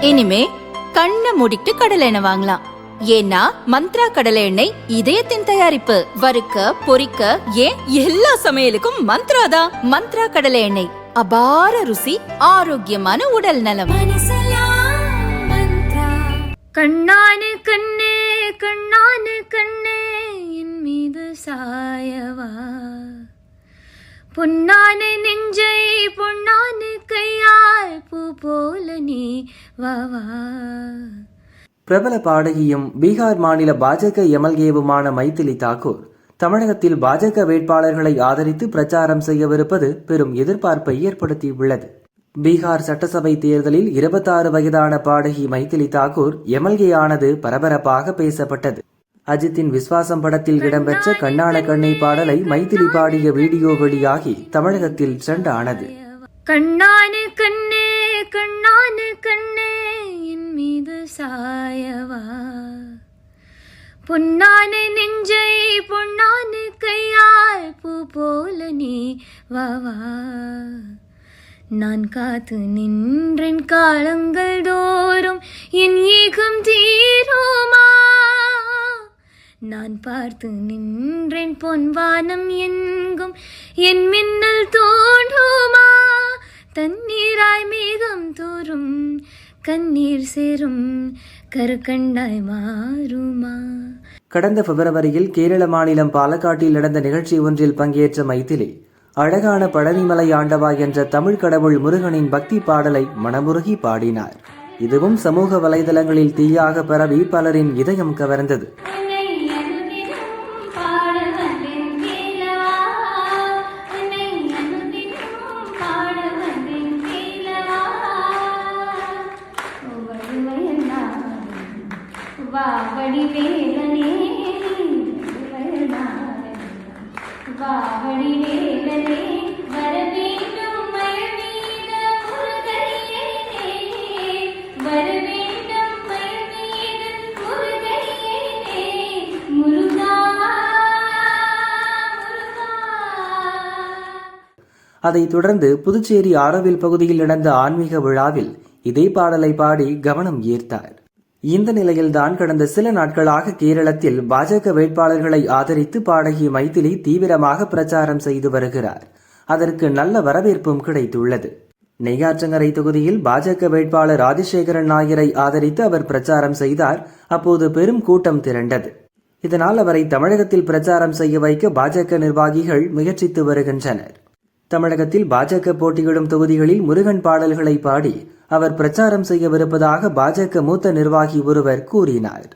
இனிமே கண்ணை மூடிட்டு கடலை எண்ணெய் வாங்கலாம். ஏன்னா மந்த்ரா கடலை எண்ணெய் இதயத்தின் தயாரிப்பு. வறுக்க பொரிக்க ஏன் எல்லா சமையலுக்கும் மந்த்ரா தான். மந்த்ரா கடலை எண்ணெய், அபார ருசி, ஆரோக்கியமான உடல் நலம். கண்ணானு கண்ணே கண்ணானு கண்ணே என் மீது சாயவா, பொன்னானு நெஞ்சை பொன்னானு கையால் பூ போல நீ வாவா. பிரபல பாடகியும் பீகார் மாநில பாஜக எம்எல்ஏவுமான மைதிலி தாக்கூர் தமிழகத்தில் பாஜக வேட்பாளர்களை ஆதரித்து பிரச்சாரம் செய்யவிருப்பது பெரும் எதிர்பார்ப்பை ஏற்படுத்தியுள்ளது. பீகார் சட்டசபை தேர்தலில் 26 வயதான பாடகி மைதிலி தாக்கூர் எம்எல்ஏ ஆனது பரபரப்பாக பேசப்பட்டது. அஜித்தின் விஸ்வாசம் படத்தில் இடம்பெற்ற கண்ணான கண்ணை பாடலை மைதிலி பாடிய வீடியோ வெளியாகி தமிழகத்தில் ட்ரெண்ட் ஆனது. கண்ணானு கண்ணே கண்ணானு கண்ணே என் மீது சாயவா, பொன்னானு நெஞ்சை பொன்னானு கையால் பூ போல நீ வாவா. நான் காத்து நின்றேன் காலங்கள் தோறும் என் ஏகம் தீருமா, நான் பார்த்து நின்றேன் பொன்வானம் எங்கும் என் மின்னல் தோன்றுமா. தண்ணீராய் மேகம் தோறும் கண்ணீர் சேரும் கருக்கண்டாய் மாறுமா. கடந்த பிப்ரவரியில் கேரள மாநிலம் பாலக்காட்டில் நடந்த நிகழ்ச்சி ஒன்றில் பங்கேற்ற மைதிலி அழகான பழனிமலை ஆண்டவா என்ற தமிழ் கடவுள் முருகனின் பக்தி பாடலை மனமுருகி பாடினார். இதுவும் சமூக வலைதளங்களில் தீயாக பரவி பலரின் இதயம் கவர்ந்தது. அதைத் தொடர்ந்து புதுச்சேரி ஆரோவில் பகுதியில் நடந்த ஆன்மீக விழாவில் இதே பாடலை பாடி கவனம் ஈர்த்தார். இந்த நிலையில்தான் கடந்த சில நாட்களாக கேரளத்தில் பாஜக வேட்பாளர்களை ஆதரித்து பாடகி மைதிலி தீவிரமாக பிரச்சாரம் செய்து வருகிறார். அதற்கு நல்ல வரவேற்பும் கிடைத்துள்ளது. நெய்யாற்றங்கரை தொகுதியில் பாஜக வேட்பாளர் ஆதிசேகரன் நாயரை ஆதரித்து அவர் பிரச்சாரம் செய்தார். அப்போது பெரும் கூட்டம் திரண்டது. இதனால் அவரை தமிழகத்தில் பிரச்சாரம் செய்ய வைக்க பாஜக நிர்வாகிகள் முயற்சித்து வருகின்றனர். தமிழகத்தில் பாஜக போட்டியிடும் தொகுதிகளில் முருகன் பாடல்களை பாடி அவர் பிரச்சாரம் செய்யவிருப்பதாக பாஜக மூத்த நிர்வாகி ஒருவர் கூறினார்.